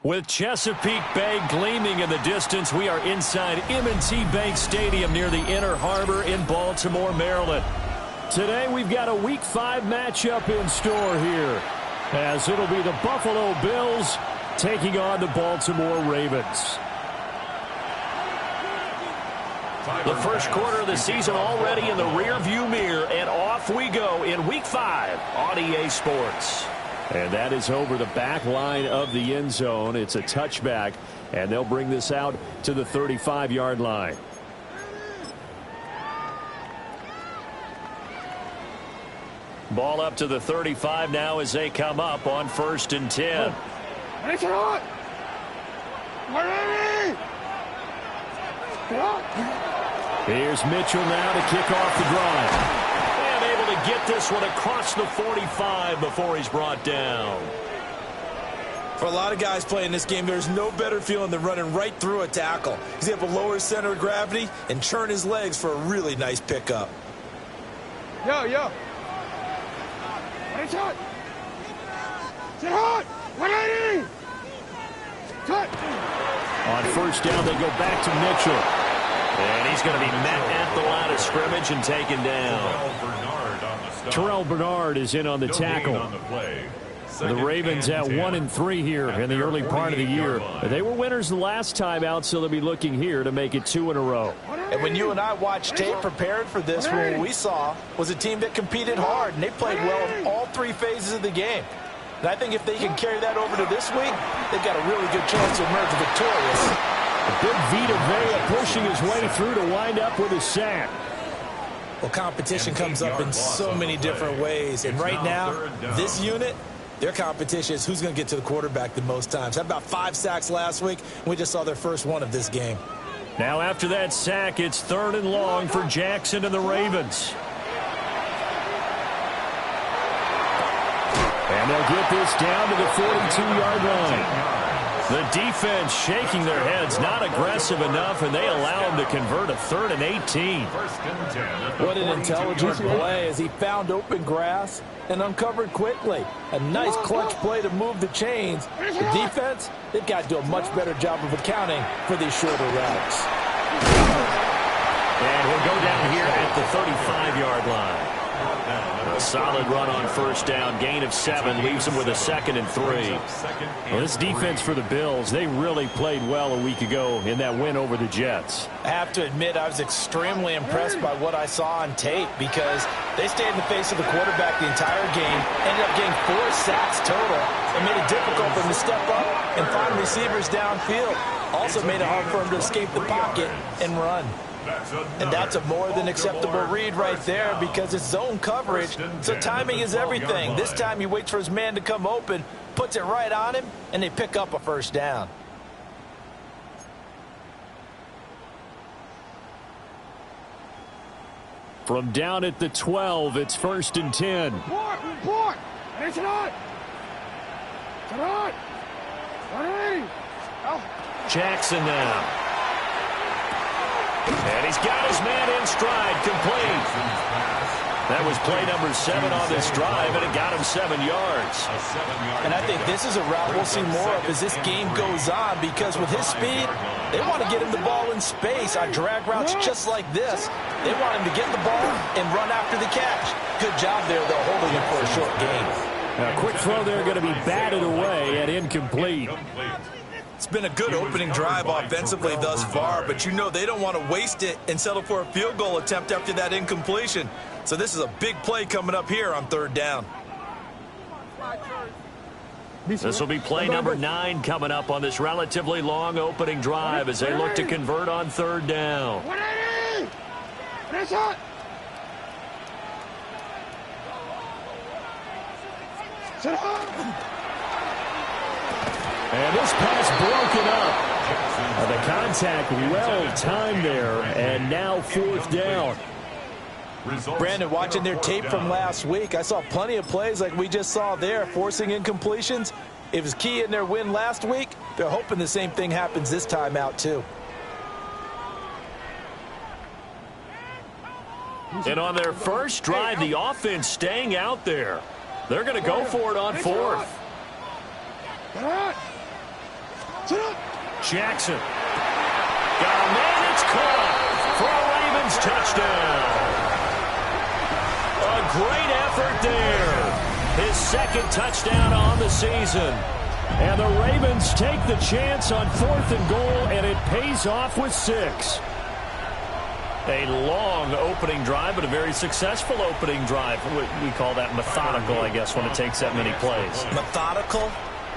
With Chesapeake Bay gleaming in the distance, we are inside M&T Bank Stadium near the Inner Harbor in Baltimore, Maryland. Today we've got a Week 5 matchup in store here, as it'll be the Buffalo Bills taking on the Baltimore Ravens. The first quarter of the season already in the rearview mirror, and off we go in Week 5 on EA Sports. And that is over the back line of the end zone. It's a touchback, and they'll bring this out to the 35-yard line. Ball up to the 35 now as they come up on 1st and 10. Here's Mitchell now to kick off the drive. To get this one across the 45 before he's brought down. For a lot of guys playing this game, there's no better feeling than running right through a tackle. He's able to lower his center of gravity and churn his legs for a really nice pickup. Yo. Sit hot. 180. Cut. On 1st down, they go back to Mitchell. And he's going to be met at the line of scrimmage and taken down. Terrell Bernard is in on the tackle. The Ravens at 1-3 here in the early part of the year. They were winners the last time out, so they'll be looking here to make it 2 in a row. And when you and I watched tape prepared for this, what we saw was a team that competed hard, and they played well in all 3 phases of the game. And I think if they can carry that over to this week, they've got a really good chance to emerge victorious. A big Vita Vea pushing his way through to wind up with a sack. Well, competition comes up in so many different ways. And right now, this unit, their competition is who's going to get to the quarterback the most times. Had about 5 sacks last week. We just saw their first one of this game. Now after that sack, it's 3rd and long for Jackson and the Ravens. And they'll get this down to the 42-yard line. The defense shaking their heads, not aggressive enough, and they allow him to convert a 3rd and 18. What an intelligent play as he found open grass and uncovered quickly. A nice clutch play to move the chains. The defense, they've got to do a much better job of accounting for these shorter routes. And he'll go down here at the 35-yard line. A solid run on 1st down, gain of 7, leaves them with a 2nd and 3. Well, this defense for the Bills, they really played well a week ago in that win over the Jets. I have to admit, I was extremely impressed by what I saw on tape because they stayed in the face of the quarterback the entire game, ended up getting 4 sacks total, and made it difficult for him to step up and find receivers downfield. Also made it hard for him to escape the pocket and run. And that's a more than acceptable read right there because it's zone coverage, so timing is everything. This time he waits for his man to come open, puts it right on him, and they pick up a 1st down. From down at the 12, it's 1st and 10. Report. It's not. Jackson now. And he's got his man in stride, complete. That was play number 7 on this drive, and it got him 7 yards. And I think this is a route we'll see more of as this game goes on because with his speed, they want to get him the ball in space on drag routes just like this. They want him to get the ball and run after the catch. Good job there, though, holding him for a short gain. A quick throw there going to be batted away and incomplete. It's been a good opening drive offensively thus far, but you know they don't want to waste it and settle for a field goal attempt after that incompletion. So this is a big play coming up here on 3rd down. This will be play number 9 coming up on this relatively long opening drive as they look to convert on 3rd down. And this pass broken up. The contact well timed there, and now 4th down. Brandon, watching their tape from last week, I saw plenty of plays like we just saw there, forcing incompletions. It was key in their win last week. They're hoping the same thing happens this time out, too. And on their first drive, the offense staying out there. They're going to go for it on 4th. Jackson. Got a man, it's caught for a Ravens touchdown. A great effort there. His second touchdown on the season. And the Ravens take the chance on 4th and goal, and it pays off with 6. A long opening drive, but a very successful opening drive. We call that methodical, I guess, when it takes that many plays. Methodical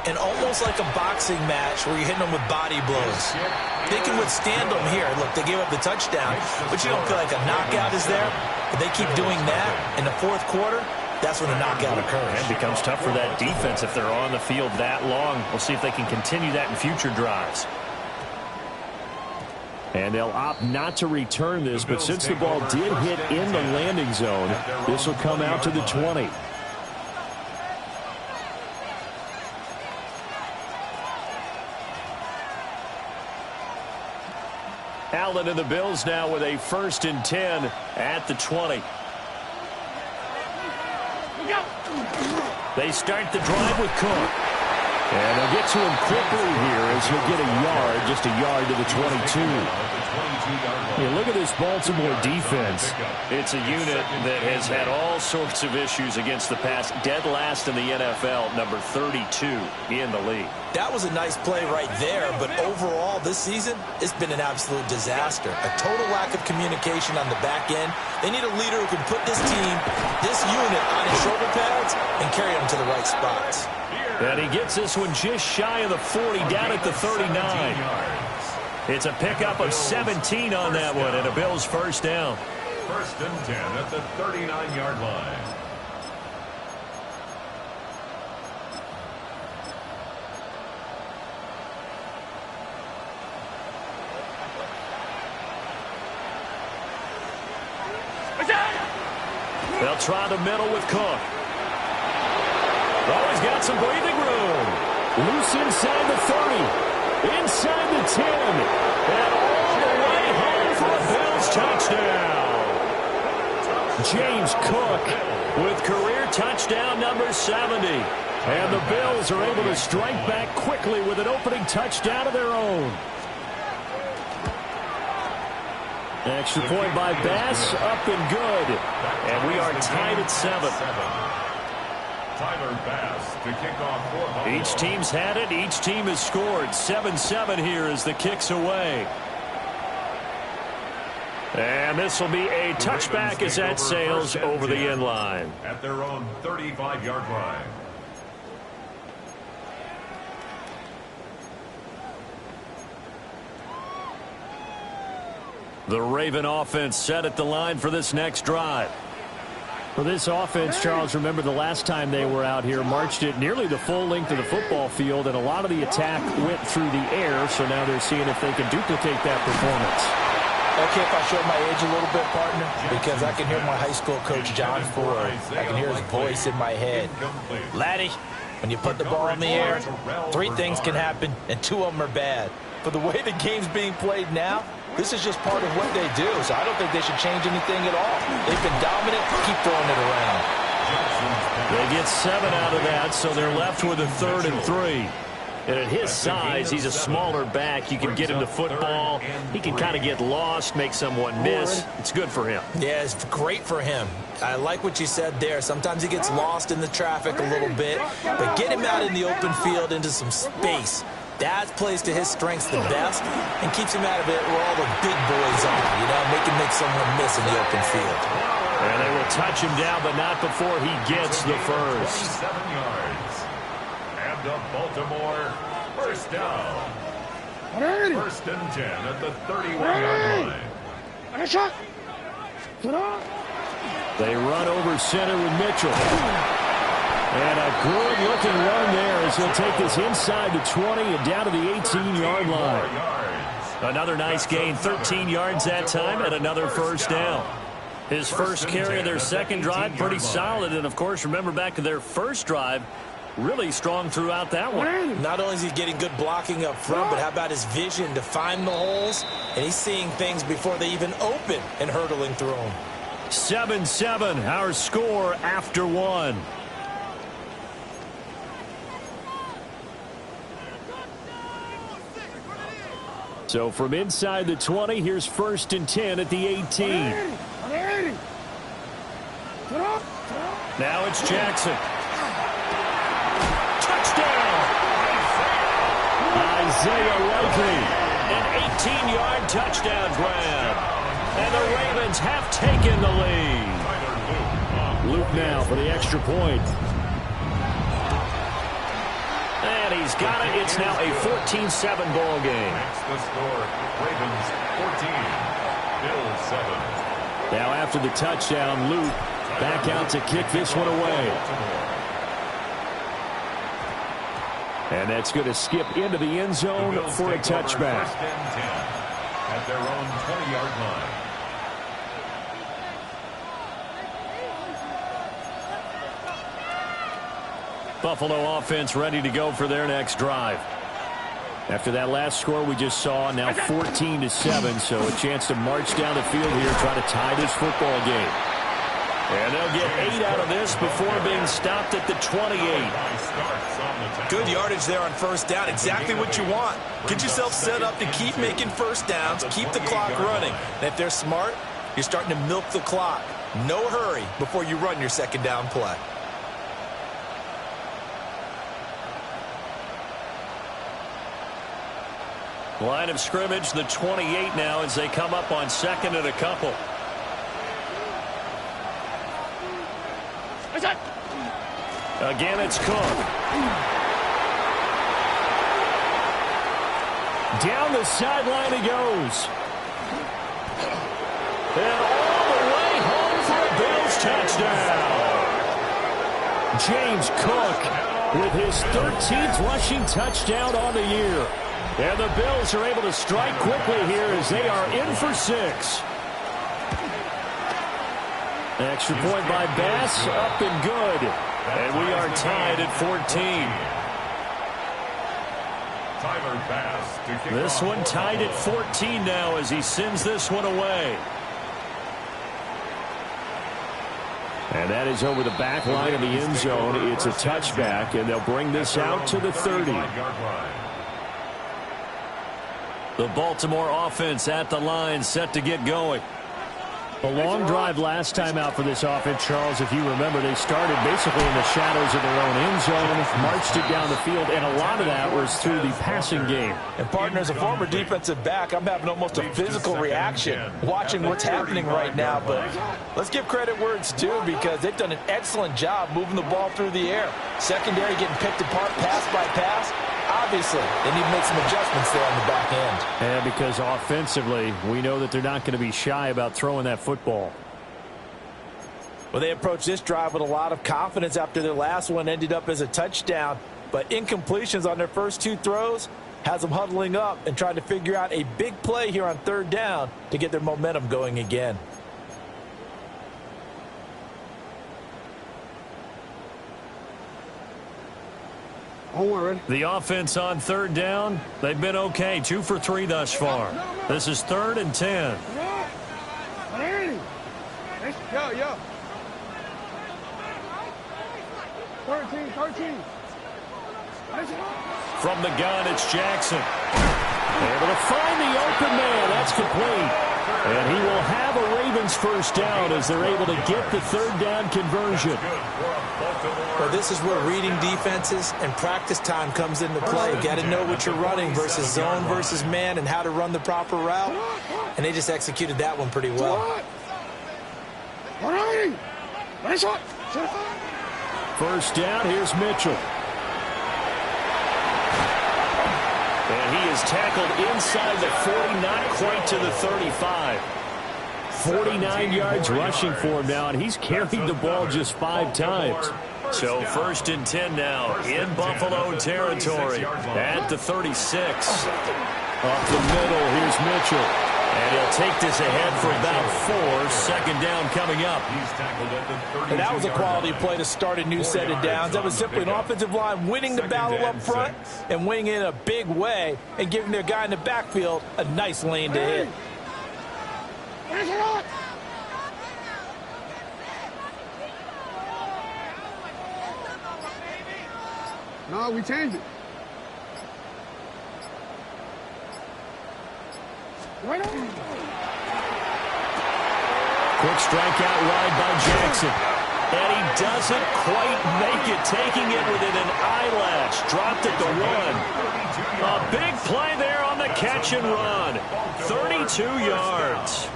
and almost like a boxing match where you're hitting them with body blows. They can withstand them here. Look, they gave up the touchdown, but you don't feel like a knockout is there. But they keep doing that in the 4th quarter. That's when a knockout occurs. It becomes tough for that defense if they're on the field that long. We'll see if they can continue that in future drives. And they'll opt not to return this, but since the ball did hit in the landing zone, this will come out to the 20. Allen and the Bills now with a 1st and 10 at the 20. They start the drive with Cook. And they'll get to him quickly here as he'll get a yard, just a yard to the 22. Hey, look at this Baltimore defense. It's a unit that has had all sorts of issues against the pass. Dead last in the NFL, number 32 in the league. That was a nice play right there, but overall this season, it's been an absolute disaster. A total lack of communication on the back end. They need a leader who can put this team, this unit, on his shoulder pads and carry them to the right spots. And he gets this one just shy of the 40, down at the 39. It's a pickup of 17 on that one, and a Bills first down. 1st and 10 at the 39-yard line. They'll try the middle with Cook. Oh, he's got some breathing room. Loose inside the 30. Inside the 10. And all the way home for a Bills touchdown. James Cook with career touchdown number 70. And the Bills are able to strike back quickly with an opening touchdown of their own. Extra point by Bass, up and good. And we are tied at 7. Tyler Bass to kick off for Buffalo. Each team's had it. Each team has scored. 7-7 here as the kick's away. And this will be a touchback as that sails over the end line. At their own 35-yard line. The Raven offense set at the line for this next drive. For this offense, Charles, remember the last time they were out here, marched it nearly the full length of the football field, and a lot of the attack went through the air, so now they're seeing if they can duplicate that performance. Okay, if I show my age a little bit, partner, because I can hear my high school coach, John Ford. I can hear his voice in my head. Laddie, when you put the ball in the air, 3 things can happen, and 2 of them are bad. For the way the game's being played now, this is just part of what they do, so I don't think they should change anything at all. They've been dominant. Keep throwing it around. They get 7 out of that, so they're left with a 3rd and 3. And at his size, he's a smaller back. You can get him to football. He can kind of get lost, make someone miss. It's good for him. Yeah, it's great for him. I like what you said there. Sometimes he gets lost in the traffic a little bit, but get him out in the open field into some space. That plays to his strengths the best and keeps him out of it where all the big boys are, you know, make someone miss in the open field. And they will touch him down, but not before he gets the first. 7 yards. And the Baltimore first down. 1st and 10 at the 31-yard line. They run over center with Mitchell. And a good-looking run there as he'll take this inside the 20 and down to the 18-yard line. Another nice gain, 13 yards that time, and another first down. His first carry of their second drive, pretty solid. And, of course, remember back to their first drive, really strong throughout that one. Not only is he getting good blocking up front, but how about his vision to find the holes? And he's seeing things before they even open and hurdling through them. 7-7, our score after 1. So from inside the 20, here's 1st and 10 at the 18. Now it's Jackson. Touchdown! Isaiah Likely. An 18-yard touchdown grab. And the Ravens have taken the lead. Luke now for the extra point. And he's got it. It's now a 14-7 ball game. That's the score. Ravens 14, Bills 7. Now after the touchdown, Luke back out to kick this one away. And that's going to skip into the end zone for a touchback. 1st and 10 at their own 20-yard line. Buffalo offense ready to go for their next drive. After that last score we just saw, now 14-7, so a chance to march down the field here, try to tie this football game. And they'll get 8 out of this before being stopped at the 28. Good yardage there on 1st down. Exactly what you want. Get yourself set up to keep making 1st downs, keep the clock running. And if they're smart, you're starting to milk the clock. No hurry before you run your 2nd down play. Line of scrimmage, the 28 now as they come up on 2nd and a couple. Again, it's Cook. Down the sideline he goes. And all the way home for a Bills touchdown. James Cook with his 13th rushing touchdown on the year. And the Bills are able to strike quickly here as they are in for 6. Extra point by Bass, up and good. And we are tied at 14. This one tied at 14 now as he sends this one away. And that is over the back line of the end zone. It's a touchback, and they'll bring this out to the 30. The Baltimore offense at the line, set to get going. A long drive last time out for this offense, Charles. If you remember, they started basically in the shadows of their own end zone, marched it down the field, and a lot of that was through the passing game. And, partner, as a former defensive back, I'm having almost a physical reaction watching what's happening right now. But let's give credit where it's due because they've done an excellent job moving the ball through the air. Secondary getting picked apart pass by pass. Obviously, they need to make some adjustments there on the back end. And because offensively, we know that they're not going to be shy about throwing that football. Well, they approached this drive with a lot of confidence after their last one ended up as a touchdown. But incompletions on their first 2 throws has them huddling up and trying to figure out a big play here on 3rd down to get their momentum going again. The offense on 3rd down, they've been okay. 2 for 3 thus far. This is 3rd and 10. Yo. 13. From the gun, it's Jackson. Able to find the open man. That's complete. And he will have a Ravens 1st down as they're able to get the 3rd down conversion. Well, this is where reading defenses and practice time comes into play. You got to know what you're running versus zone versus man and how to run the proper route. And they just executed that one pretty well. 1st down, here's Mitchell. And he is tackled inside the 40, not quite to the 35. 49 yards rushing for him now, and he's carried the ball just 5 times. So 1st and 10 now in Buffalo territory at the 36. Up the middle, here's Mitchell. And he'll take this ahead for about 4. 2nd down coming up. And that was a quality play to start a new set of downs. That was simply an offensive line winning the battle up front and winning in a big way and giving their guy in the backfield a nice lane to hit. No, we changed it. Right on. Quick strikeout wide by Jackson. And he doesn't quite make it, taking it within an eyelash. Dropped at the 1. A big play there on the catch and run. 32 yards.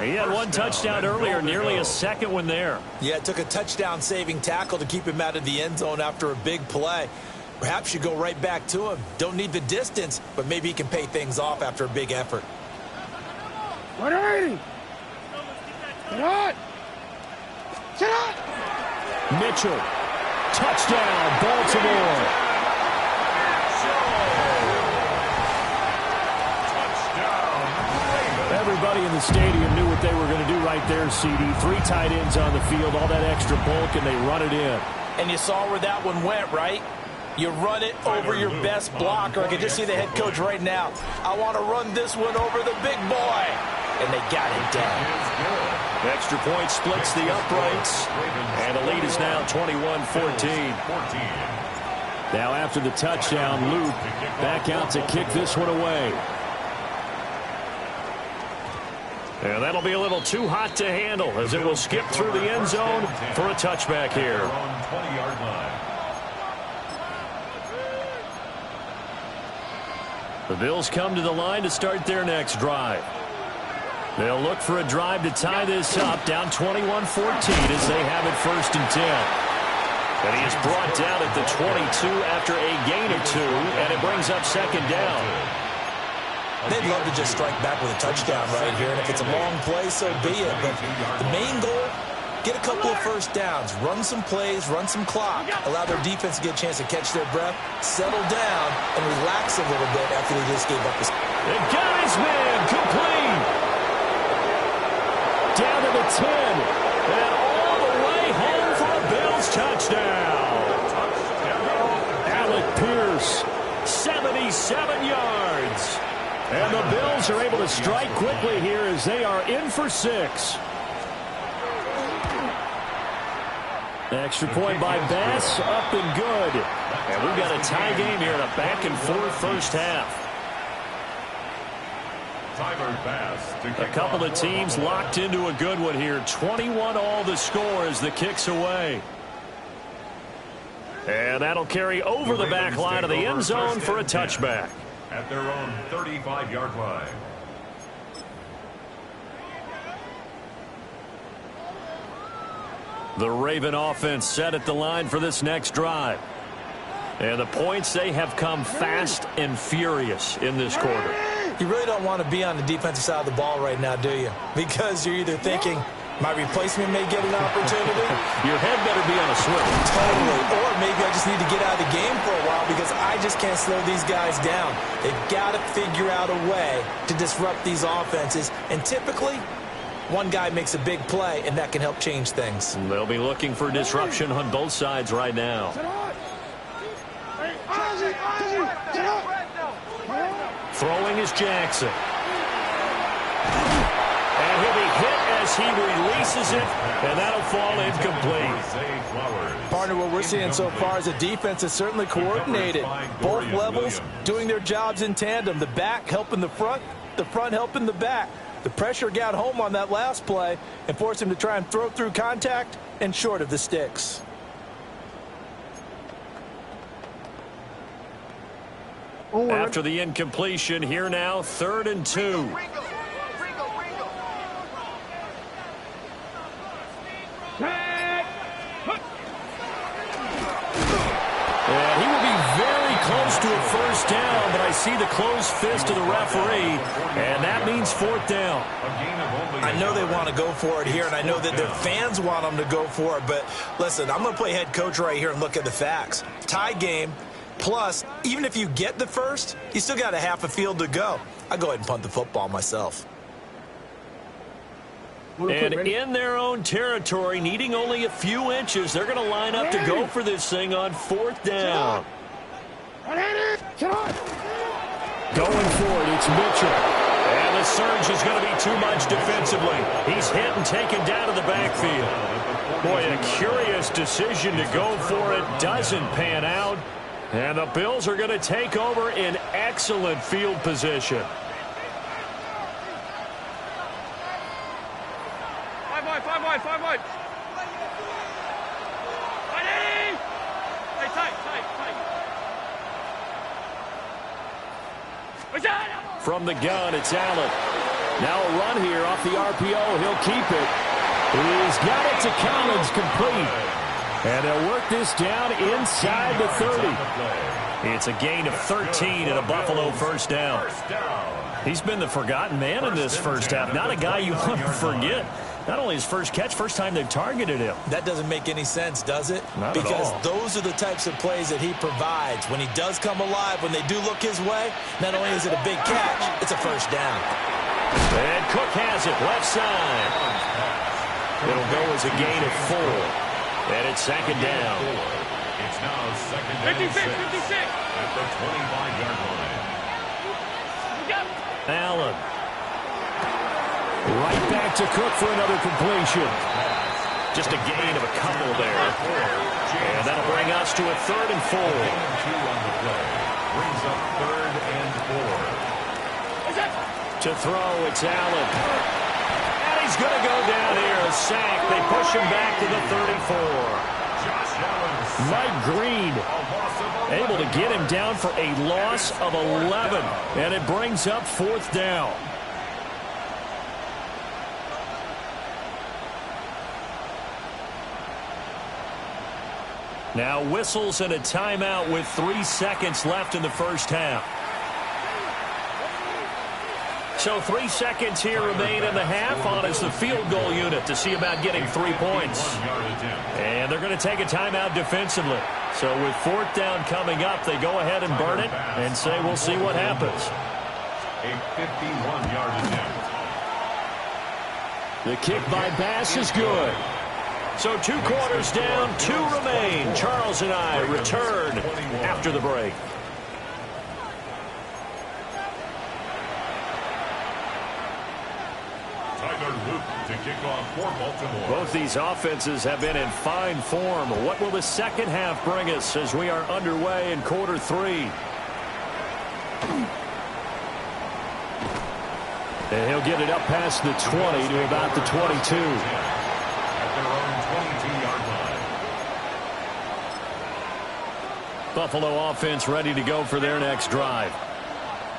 He had one touchdown earlier, nearly a second one there. Yeah, it took a touchdown-saving tackle to keep him out of the end zone after a big play. Perhaps you go right back to him. Don't need the distance, but maybe he can pay things off after a big effort. 180. Get on. Get on. Mitchell. Touchdown, Baltimore. Everybody in the stadium knew what they were going to do right there, CD. 3 tight ends on the field, all that extra bulk, and they run it in. And you saw where that one went, right? You run it over your best blocker. I can just see the head coach right now. I want to run this one over the big boy. And they got it down. Extra point splits the uprights. And the lead is now 21-14. Now after the touchdown, Luke back out to kick this one away. And that'll be a little too hot to handle as it will skip through the end zone for a touchback here. The Bills come to the line to start their next drive. They'll look for a drive to tie this up, down 21-14 as they have it 1st and 10. And he is brought down at the 22 after a gain of 2, and it brings up 2nd down. They'd love to just strike back with a touchdown right here, and if it's a long play, so be it. But the main goal, get a couple of first downs, run some plays, run some clock, allow their defense to get a chance to catch their breath, settle down, and relax a little bit after they just gave up this. They got his man complete. Down to the 10, and all the way home for a Bills touchdown. Alec Pierce, 77 yards. And the Bills are able to strike quickly here as they are in for 6. Extra point by Bass, up and good. And we've got a tie game here in a back-and-forth first half. A couple of teams locked into a good one here. 21 all the score as the kick's away. And that'll carry over the back line of the end zone for a touchback. At their own 35-yard line. The Raven offense set at the line for this next drive. And the points, they have come fast and furious in this quarter. You really don't want to be on the defensive side of the ball right now, do you? Because you're either thinking, my replacement may get an opportunity. Your head better be on a swivel. Totally. Or maybe I just need to get out of the game for a while because I just can't slow these guys down. They've got to figure out a way to disrupt these offenses. And typically, one guy makes a big play, and that can help change things. They'll be looking for disruption on both sides right now. Throwing is Jackson. And he'll be hit as he releases it, and that'll fall incomplete. Partner, what we're seeing so far is a defense that's certainly coordinated. Both levels doing their jobs in tandem. The back helping the front helping the back. The pressure got home on that last play and forced him to try and throw through contact and short of the sticks. After the incompletion, here now, 3rd and 2. And he will be very close to a first down, but I see the closed fist of the referee, and that means 4th down. I know they want to go for it here, and I know that their fans want them to go for it, but listen, I'm going to play head coach right here and look at the facts. Tie game. Plus, even if you get the first, you still got a half a field to go. I go ahead and punt the football myself. And in their own territory, needing only a few inches, they're going to line up to go for this thing on 4th down. Going for it, it's Mitchell. And the surge is going to be too much defensively. He's hit and taken down to the backfield. Boy, a curious decision to go for it. Doesn't pan out. And the Bills are going to take over in excellent field position. 5 wide, 5 wide. Ready? Hey, tight. From the gun, it's Allen. Now a run here off the RPO. He'll keep it. He's got it to Collins, complete. And they'll work this down inside the 30. It's a gain of 13 and a Buffalo first down. He's been the forgotten man in this first half. Not a guy you want to forget. Not only his first catch, first time they've targeted him. That doesn't make any sense, does it? Not because at all. Those are the types of plays that he provides. When he does come alive, when they do look his way, not only is it a big catch, it's a first down. And Cook has it, left side. It'll go as a gain of 4. And it's second down. It's now second down. 56. At the 25-yard line. Allen. Right back to Cook for another completion. Just a gain of a couple there. And that'll bring us to a 3rd and 4. 2 on the play. Brings up 3rd and 4. To throw, it's Allen. And he's going to go down here. A sack. They push him back to the 34. Josh Allen. Mike Green able to get him down for a loss of 11. And it brings up 4th down. Now whistles and a timeout with 3 seconds left in the first half. So 3 seconds here remain in the half on as the field goal unit to see about getting 3 points. And they're going to take a timeout defensively. So with 4th down coming up, they go ahead and burn it and say we'll see what happens. A 51-yard attempt. The kick by Bass is good. So 2 quarters down, 2 remain. Charles and I return after the break. To kick off for Baltimore. Both these offenses have been in fine form. What will the second half bring us as we are underway in quarter 3? And he'll get it up past the 20 to about the 22. At their own 22-yard line. Buffalo offense ready to go for their next drive.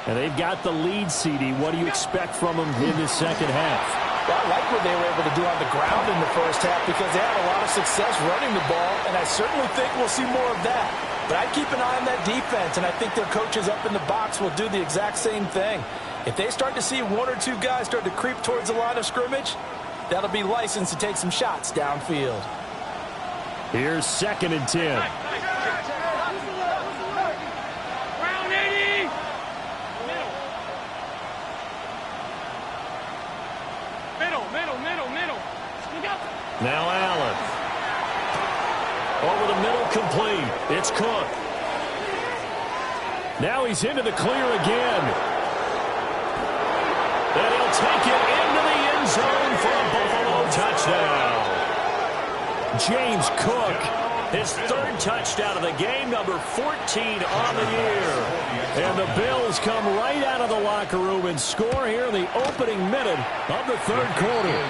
And they've got the lead, CD. What do you expect from them in this second half? Well, I like what they were able to do on the ground in the first half because they had a lot of success running the ball, and I certainly think we'll see more of that. But I'd keep an eye on that defense, and I think their coaches up in the box will do the exact same thing. If they start to see 1 or 2 guys start to creep towards the line of scrimmage, that'll be licensed to take some shots downfield. Here's 2nd and 10. Now Allen. Over the middle, complete. It's Cook. Now he's into the clear again. And he'll take it into the end zone for a Buffalo touchdown. James Cook, his 3rd touchdown of the game, number 14 on the year. And the Bills come right out of the locker room and score here in the opening minute of the 3rd quarter.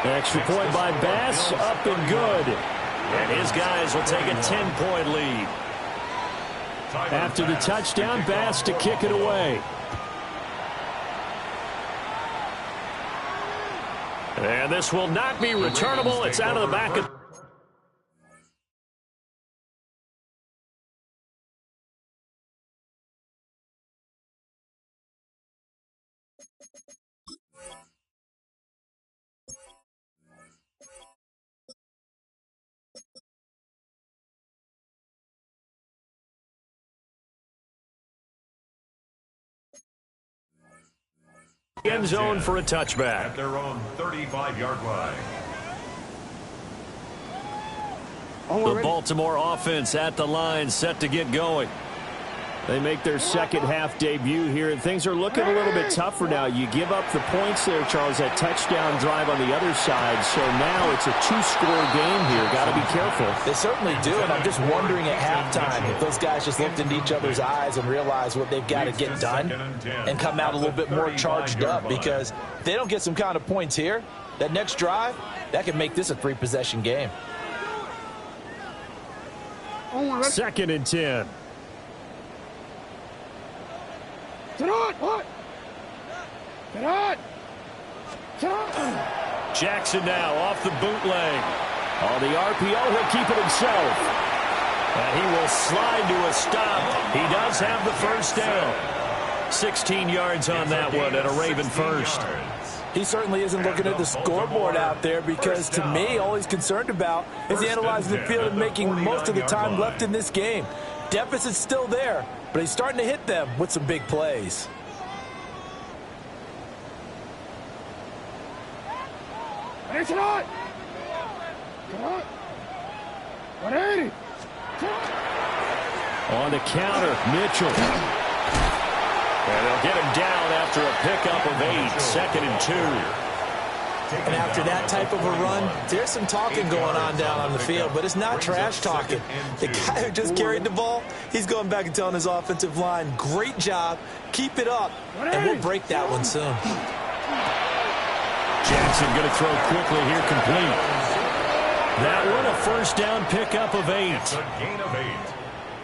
Extra point by Bass, up and good. And his guys will take a 10-point lead. After the touchdown, Bass to kick it away. And this will not be returnable. It's out of the back of... end zone for a touchback. At their own 35-yard line. The Baltimore offense at the line, set to get going. They make their second half debut here, and things are looking a little bit tougher now. You give up the points there, Charles, that touchdown drive on the other side. So now it's a two-score game here. Got to be careful. They certainly do, and I'm just wondering at halftime if those guys just looked into each other's eyes and realized what they've got to get done and come out a little bit more charged up, because if they don't get some kind of points here, that next drive, that could make this a three-possession game. Second and 10. Jackson now off the bootleg. On the RPO, he'll keep it himself. And he will slide to a stop. He does have the first down. 16 yards on that one, and a Raven first. He certainly isn't looking at the scoreboard out there, because to me, all he's concerned about is analyzing the field and making most of the time left in this game. Deficit's still there, but he's starting to hit them with some big plays. On the counter, Mitchell. And they'll get him down after a pickup of 8, second and 2. And after that type of a run, there's some talking going on down on the field, but it's not trash talking. The guy who just carried the ball, he's going back and telling his offensive line, great job, keep it up, and we'll break that one soon. Jackson going to throw quickly here, complete. That one, a first down pickup of 8.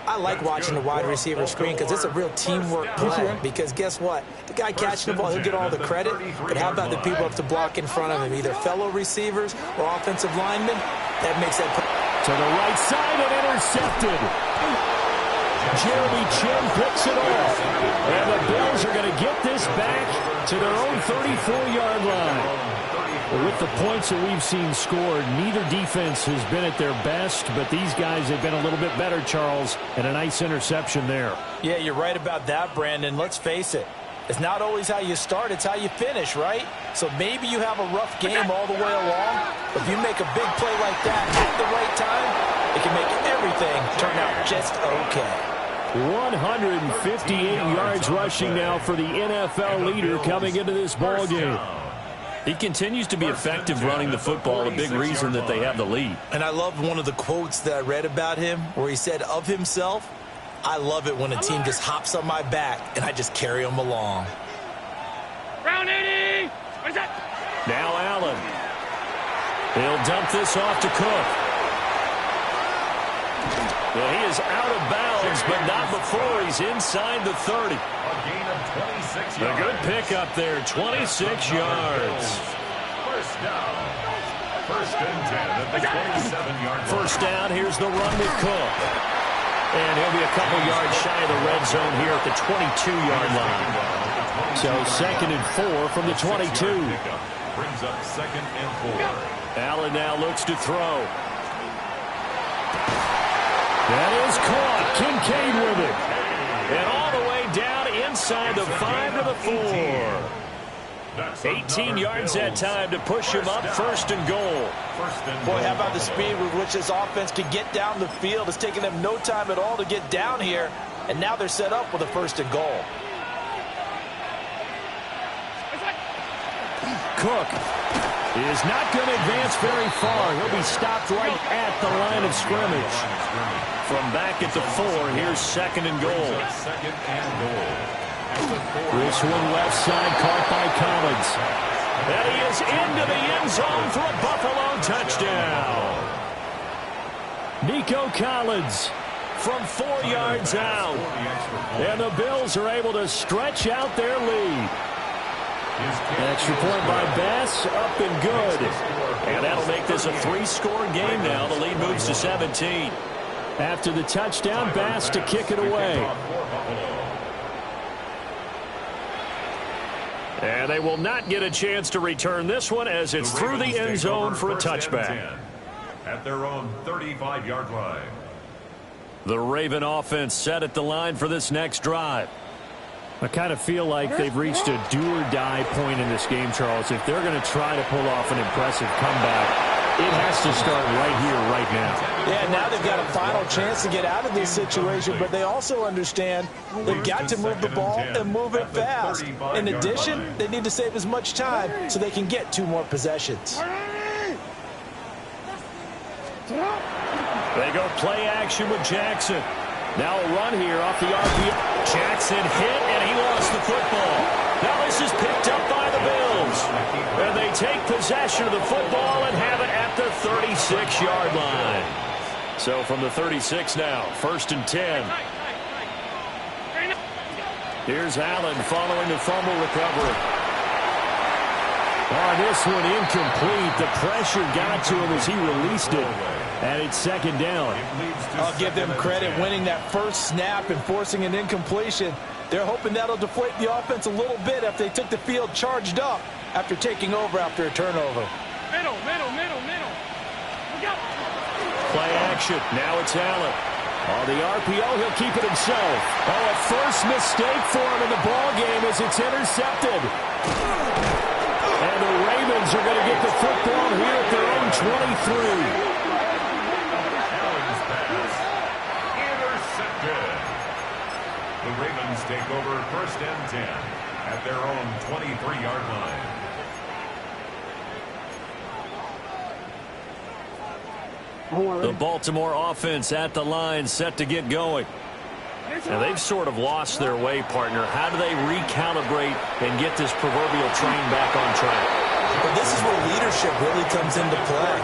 I like watching the wide receiver screen because it's a real teamwork play. Because guess what? The guy catching the ball, he'll get all the credit. But how about the people up to block in front of him, either fellow receivers or offensive linemen? That makes that play. To the right side and intercepted. Jeremy Chin picks it off. And the Bills are going to get this back to their own 34-yard line. With the points that we've seen scored, neither defense has been at their best, but these guys have been a little bit better, Charles, and a nice interception there. Yeah, you're right about that, Brandon. Let's face it. It's not always how you start, it's how you finish, right? So maybe you have a rough game all the way along, but if you make a big play like that at the right time, it can make everything turn out just okay. 158 yards rushing now for the NFL leader coming into this ball game. He continues to be effective running the football, a big reason that they have the lead. And I love one of the quotes that I read about him where he said of himself, I love it when a team just hops on my back and I just carry them along. Round 80! What is that? Now Allen. He'll dump this off to Cook. Well, he is out of bounds, but not before he's inside the 30. A good pickup there, 26 yards. First down. First and 10 at the 27-yard line. First down, here's the run with Cook. And he'll be a couple yards shy of the red zone here at the 22-yard line. So second and 4 from the 22. Brings up second and 4. Allen now looks to throw. That is caught. Kincaid with it. And all the way down inside the 5 to the 4. 18 yards that time to push him up, first and goal. Boy, how about the speed with which this offense can get down the field? It's taken them no time at all to get down here, and now they're set up with a first and goal. Cook is not going to advance very far. He'll be stopped right at the line of scrimmage. From back at the 4, here's second and goal. Second and goal. This one left side caught by Collins. And he is into the end zone for a Buffalo touchdown. Nico Collins from 4 yards out. And the Bills are able to stretch out their lead. Extra point by Bass, up and good. And that'll make this a 3-score game now. The lead moves to 17. After the touchdown, Bass to kick it away. And they will not get a chance to return this one as it's through the end zone for a touchback. At their own 35-yard line. The Raven offense set at the line for this next drive. I kind of feel like they've reached a do-or-die point in this game, Charles. If they're going to try to pull off an impressive comeback, It has to start right here, right now. Yeah, now they've got a final chance to get out of this situation, but they also understand they've got to move the ball and move it fast. In addition, they need to save as much time so they can get 2 more possessions. They go play action with Jackson. Now a run here off the RPO. Jackson hit, and he lost the football. Now this is picked up by the Bills. And they take possession of the football and have it at the 36-yard line. So from the 36 now, 1st and 10. Here's Allen following the fumble recovery. On this one, incomplete. The pressure got to him as he released it. And it's 2nd down. I'll give them credit winning that first snap and forcing an incompletion. They're hoping that'll deflate the offense a little bit after they took the field charged up after taking over after a turnover. Middle. Look out. Play action. Now it's Allen. On the RPO, he'll keep it himself. Oh, a first mistake for him in the ball game as it's intercepted. And the Ravens are going to get the football here at their own 23. The Ravens take over 1st and 10 at their own 23-yard line. The Baltimore offense at the line, set to get going. And they've sort of lost their way, partner. How do they recalibrate and get this proverbial train back on track? But this is where leadership really comes into play.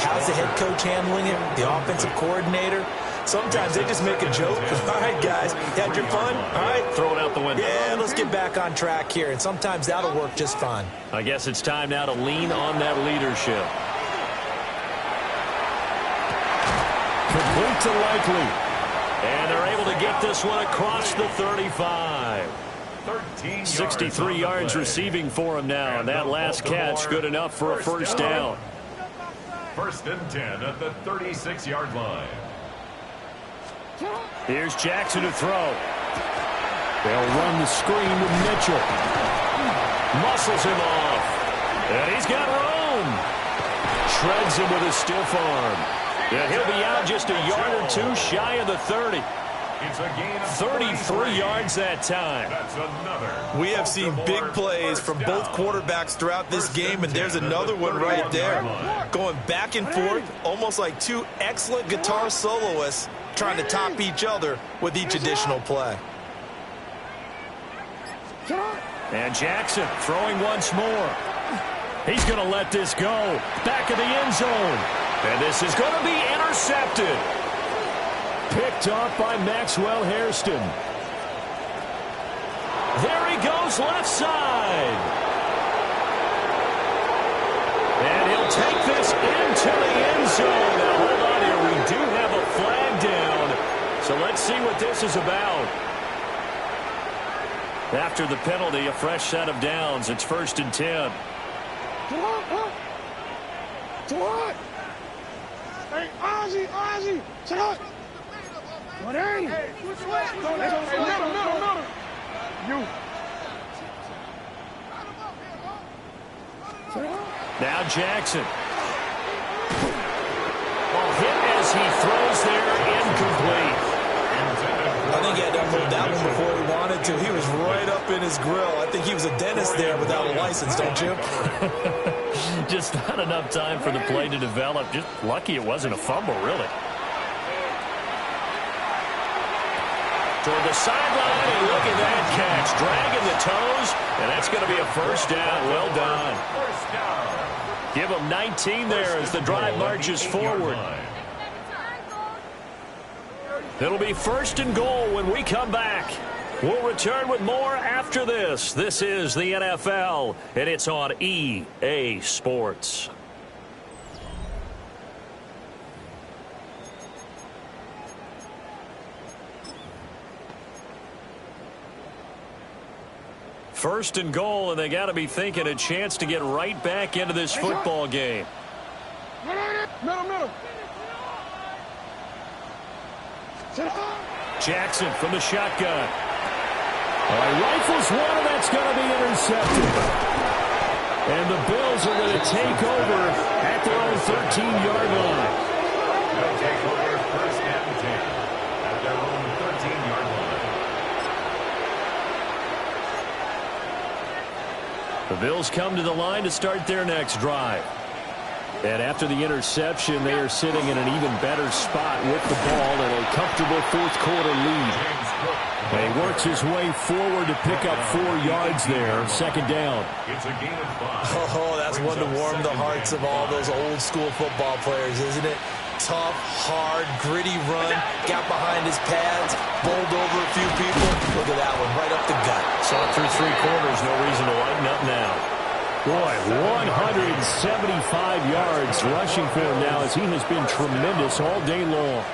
How's the head coach handling it? The offensive coordinator? Sometimes they just make a joke. All right, guys, you had your fun? All right. Throw it out the window. Yeah, let's get back on track here. And sometimes that'll work just fine. I guess it's time now to lean on that leadership. Complete to Likely. And they're able to get this one across the 35. 63 yards receiving for him now. And that last catch good enough for a 1st down. 1st and 10 at the 36-yard line. Here's Jackson to throw. They'll run the screen with Mitchell. Muscles him off. And he's got room. Shreds him with a stiff arm. And he'll be out just a yard or 2 shy of the 30. It's a gain of 33 yards that time. That's another. We have seen big plays from both quarterbacks throughout this game, and there's another one right there. Going back and forth, almost like 2 excellent guitar soloists trying to top each other with each additional play. And Jackson throwing once more. He's going to let this go. Back of the end zone. And this is going to be intercepted. Picked off by Maxwell Hairston. There he goes left side. And he'll take this into the end zone. Now hold on here. We do have a flag down. So let's see what this is about. After the penalty, a fresh set of downs. It's 1st and 10. Hey, Ozzy, sit up. What are you? Hey, middle. You. Now Jackson. Well, hit as he throws there, incomplete. I think he had to unload that one before he wanted to. He was right up in his grill. I think he was a dentist there without a license, don't you? Just not enough time for the play to develop. Just lucky it wasn't a fumble, really. Toward the sideline, and look at that catch. Dragging the toes, and that's going to be a 1st down. Well done. Give them 19 there as the drive marches forward. It'll be 1st and goal when we come back. We'll return with more after this. This is the NFL, and it's on EA Sports. First and goal, and they got to be thinking a chance to get right back into this football game. Middle. Jackson from the shotgun. Rifles one, and that's going to be intercepted. And the Bills are going to take over at their own 13-yard line. They'll take over first and 10 at their own 13-yard line. The Bills come to the line to start their next drive. And after the interception, they are sitting in an even better spot with the ball and a comfortable fourth-quarter lead. And he works his way forward to pick up 4 yards there, second down. It's a gain of 5. Oh, that's one to warm the hearts of all those old-school football players, isn't it? Tough, hard, gritty run, got behind his pads, bowled over a few people. Look at that one, right up the gut. Saw it through 3 quarters, no reason to lighten up now. Boy, 175 yards rushing for him now as he has been tremendous all day long.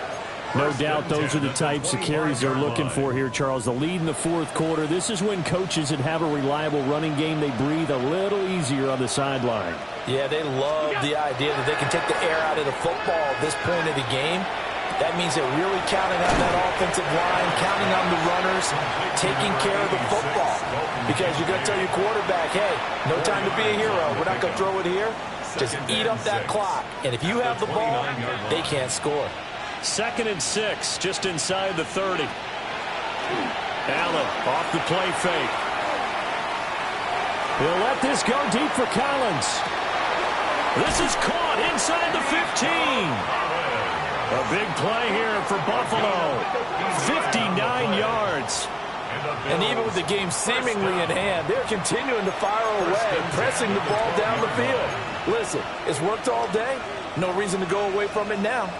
No doubt those are the types of carries they're looking for here, Charles. The lead in the fourth quarter. This is when coaches that have a reliable running game, they breathe a little easier on the sideline. Yeah, they love the idea that they can take the air out of the football at this point of the game. That means they're really counting on that offensive line, counting on the runners, taking care of the football. Because you're going to tell your quarterback, hey, no time to be a hero. We're not going to throw it here. Just eat up that clock. And if you have the ball, they can't score. 2nd and 6, just inside the 30. Allen off the play fake. He'll let this go deep for Collins. This is caught inside the 15. A big play here for Buffalo. 59 yards. And even with the game seemingly in hand, they're continuing to fire away, pressing the ball down the field. Listen, it's worked all day. No reason to go away from it now.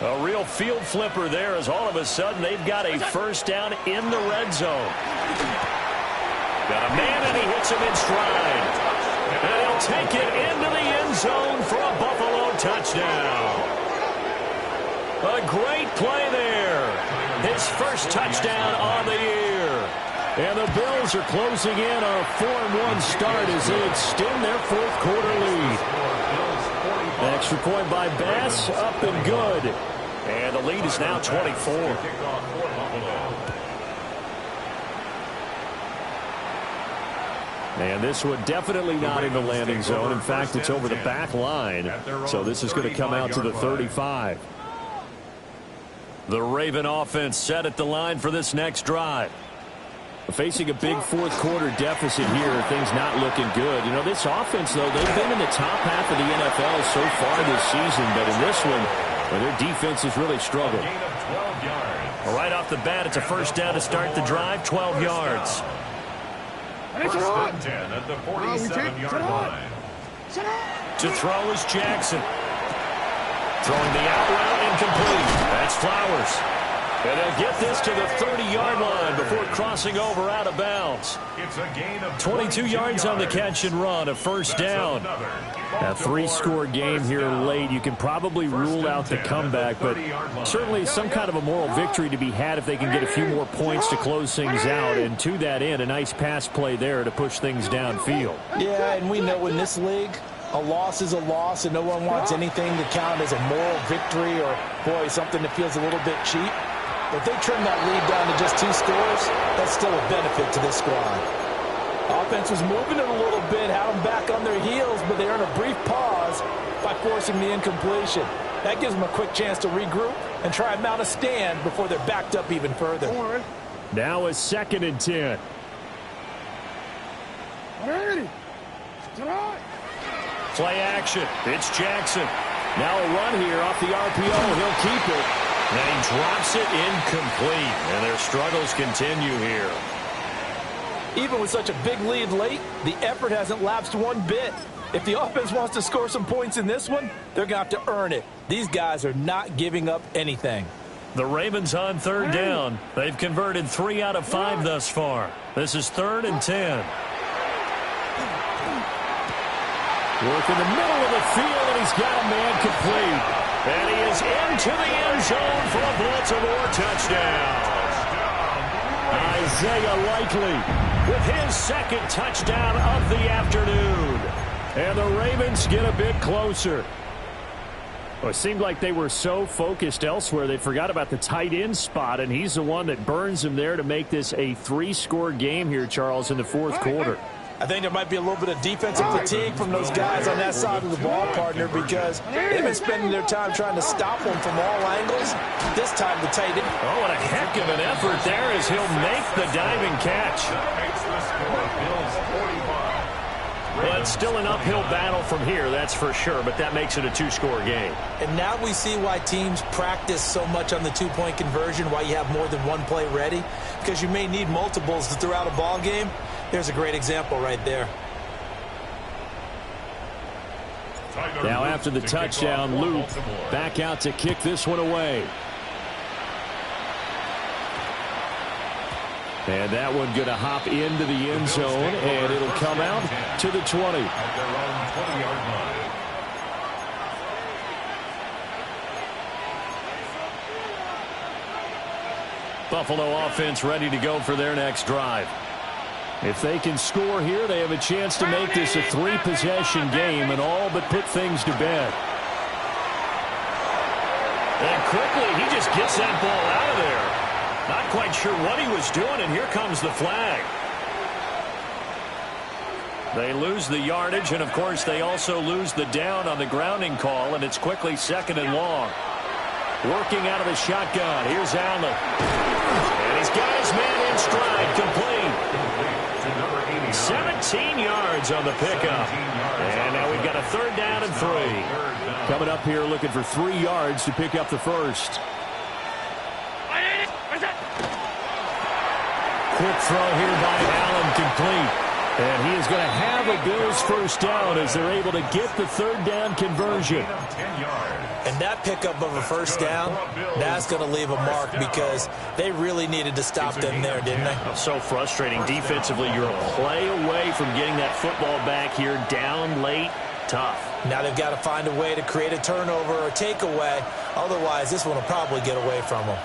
A real field flipper there as all of a sudden they've got a first down in the red zone. Got a man and he hits him in stride. And he'll take it into the end zone for a Buffalo touchdown. A great play there. His first touchdown on the year. And the Bills are closing in on a 4-1 start as they extend their fourth quarter lead. An extra point by Bass, up and good. And the lead is now 24. And this one definitely not in the landing zone. In fact, it's over the back line. So this is going to come out to the 35. The Raven offense set at the line for this next drive. Facing a big fourth quarter deficit here, things not looking good. You know, this offense, though, they've been in the top half of the NFL so far this season, but in this one, well, their defense has really struggled. Right off the bat, it's a first down to start the drive, 12 yards. First and 10 at the 47-yard line. To throw is Jackson. Throwing the out route incomplete. That's Flowers. And they'll get this to the 30-yard line before crossing over out of bounds. It's a gain of 22 yards on the catch and run, a first down. A 3-score game here late. You can probably rule out the comeback, but certainly some kind of a moral victory to be had if they can get a few more points to close things out. And to that end, a nice pass play there to push things downfield. Yeah, and we know in this league, a loss is a loss, and no one wants anything to count as a moral victory or, boy, something that feels a little bit cheap. If they trim that lead down to just 2 scores, that's still a benefit to this squad. Offense was moving it a little bit, had them back on their heels, but they earned a brief pause by forcing the incompletion. That gives them a quick chance to regroup and try and mount a stand before they're backed up even further. Now a 2nd and 10. Play action. It's Jackson. Now a run here off the RPO. He'll keep it. And he drops it incomplete. And their struggles continue here. Even with such a big lead late, the effort hasn't lapsed one bit. If the offense wants to score some points in this one, they're going to have to earn it. These guys are not giving up anything. The Ravens on 3rd down. They've converted 3 out of 5 thus far. This is 3rd and 10. Work in the middle of the field, and he's got a man complete. And he is into the end zone for a Baltimore touchdown. Isaiah Likely with his 2nd touchdown of the afternoon. And the Ravens get a bit closer. Well, it seemed like they were so focused elsewhere they forgot about the tight end spot, and he's the one that burns them there to make this a 3-score game here, Charles, in the fourth quarter. I think there might be a little bit of defensive fatigue from those guys on that side of the ball, partner, because they've been spending their time trying to stop them from all angles. This time the tight end. Oh, what a heck of an effort there as he'll make the diving catch. Makes the score Bills 45. But still an uphill battle from here, that's for sure, but that makes it a two-score game. And now we see why teams practice so much on the two-point conversion, why you have more than one play ready, because you may need multiples throughout a ball game. Here's a great example right there. Now after the touchdown, Luke back out to kick this one away. And that one going to hop into the end zone, and it'll come out to the 20. At their own 20-yard line. Buffalo offense ready to go for their next drive. If they can score here, they have a chance to make this a three-possession game and all but put things to bed. And quickly, he just gets that ball out of there. Not quite sure what he was doing, and here comes the flag. They lose the yardage, and of course they also lose the down on the grounding call, and it's quickly 2nd and long. Working out of the shotgun. Here's Allen. And he's got his man in stride, complete. 17 yards on the pickup. And now we've got a 3rd down and 3. Coming up here looking for 3 yards to pick up the first. Quick throw here by Allen, complete. And he is going to have a Bills first down as they're able to get the 3rd down conversion. And that pickup of a first down, that's going to leave a mark because they really needed to stop them there, didn't they? So frustrating. Defensively, you're a play away from getting that football back here down late. Tough. Now they've got to find a way to create a turnover or takeaway. Otherwise, this one will probably get away from them.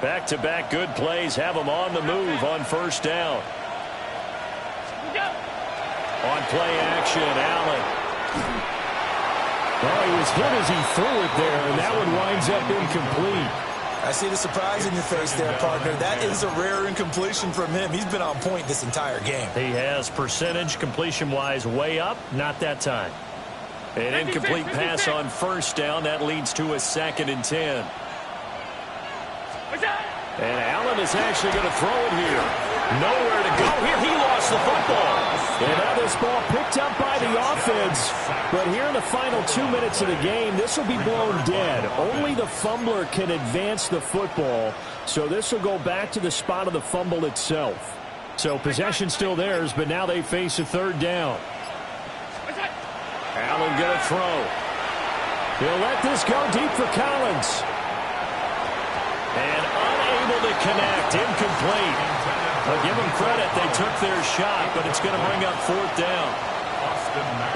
Back-to-back good plays have them on the move on first down. On play action, Allen. Oh, he was hit as he threw it there, and that one winds up incomplete. I see the surprise in your face there, partner. That is a rare incompletion from him. He's been on point this entire game. He has percentage completion-wise way up, not that time. An incomplete pass on first down. That leads to a 2nd and 10. And Allen is actually going to throw it here. Nowhere to go here. He lost the football. And now this ball picked up by the offense. But here in the final 2 minutes of the game, this will be blown dead. Only the fumbler can advance the football. So this will go back to the spot of the fumble itself. So possession still theirs, but now they face a 3rd down. Allen going to throw. He'll let this go deep for Collins. And unable to connect. Incomplete. I'll give them credit. They took their shot, but it's going to bring up 4th down.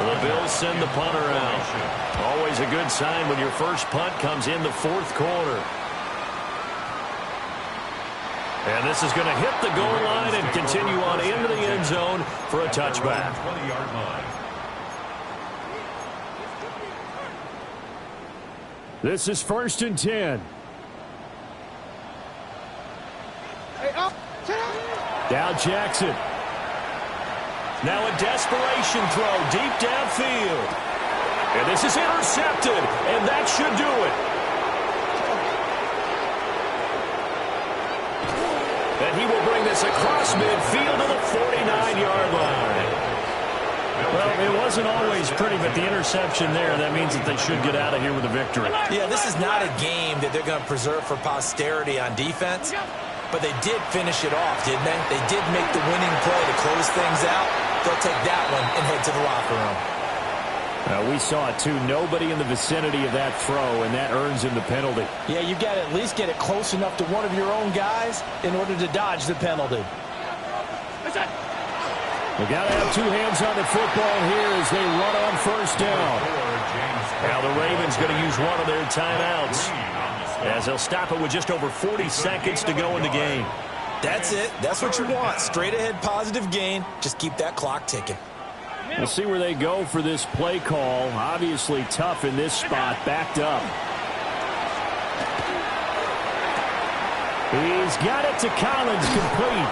The Bills send the punter out. Always a good sign when your first punt comes in the 4th quarter. And this is going to hit the goal line and continue on into the end zone for a touchback. 20-yard line. This is 1st and 10. Down Jackson. Now a desperation throw deep downfield. And this is intercepted, and that should do it. And he will bring this across midfield to the 49-yard line. Well, it wasn't always pretty, but the interception there, that means that they should get out of here with a victory. Yeah, this is not a game that they're going to preserve for posterity on defense. But they did finish it off, didn't they? They did make the winning play to close things out. They'll take that one and head to the locker room. We saw it, too. Nobody in the vicinity of that throw, and that earns him the penalty. Yeah, you got to at least get it close enough to one of your own guys in order to dodge the penalty. They got to have 2 hands on the football here as they run on first down. Now the Ravens going to use one of their timeouts, as they'll stop it with just over 40 seconds to go in the game. That's it. That's what you want. Straight ahead positive gain. Just keep that clock ticking. We'll see where they go for this play call. Obviously tough in this spot, backed up. He's got it to Collins, complete.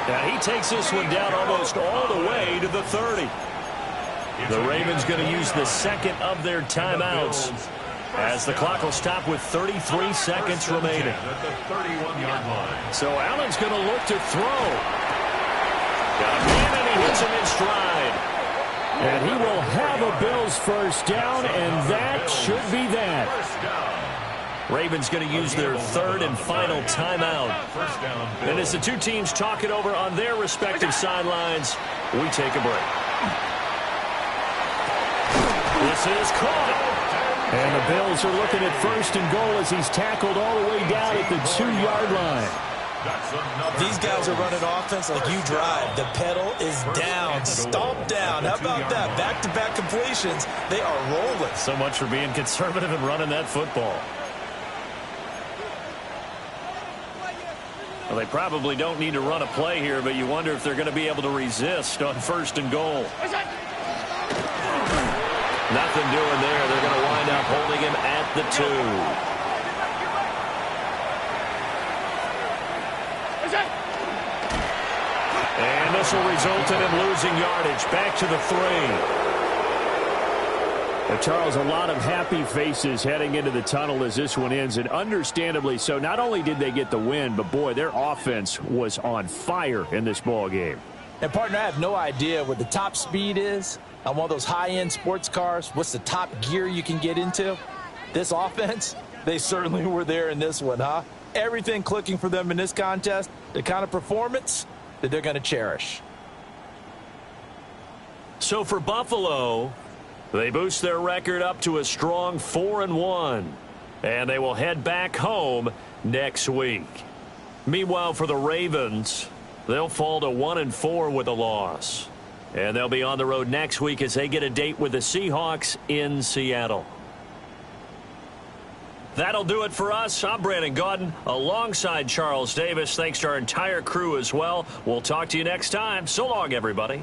Now he takes this one down almost all the way to the 30. The Ravens going to use the second of their timeouts as the clock will stop with 33 seconds remaining. So Allen's going to look to throw. Got a man, and he hits him in stride. And he will have a Bills first down, and that should be that. Ravens going to use their third and final timeout. And as the two teams talk it over on their respective sidelines, we take a break. This is caught. And the Bills are looking at first and goal as he's tackled all the way down at the 2-yard line. These guys are running offense like you drive. The pedal is down, stomp down. How about that? Back-to-back completions. They are rolling. So much for being conservative and running that football. Well, they probably don't need to run a play here, but you wonder if they're going to be able to resist on first and goal. Nothing doing there. They're going to wind up holding him at the 2. And this will result in him losing yardage. Back to the 3. Well, Charles, a lot of happy faces heading into the tunnel as this one ends, and understandably so. Not only did they get the win, but, boy, their offense was on fire in this ball game. And, partner, I have no idea what the top speed is on one of those high-end sports cars. What's the top gear you can get into? This offense, they certainly were there in this one, huh? Everything clicking for them in this contest, the kind of performance that they're going to cherish. So for Buffalo, they boost their record up to a strong 4-1, and they will head back home next week. Meanwhile, for the Ravens, they'll fall to 1-4 with a loss. And they'll be on the road next week as they get a date with the Seahawks in Seattle. That'll do it for us. I'm Brandon Gaudin alongside Charles Davis. Thanks to our entire crew as well. We'll talk to you next time. So long, everybody.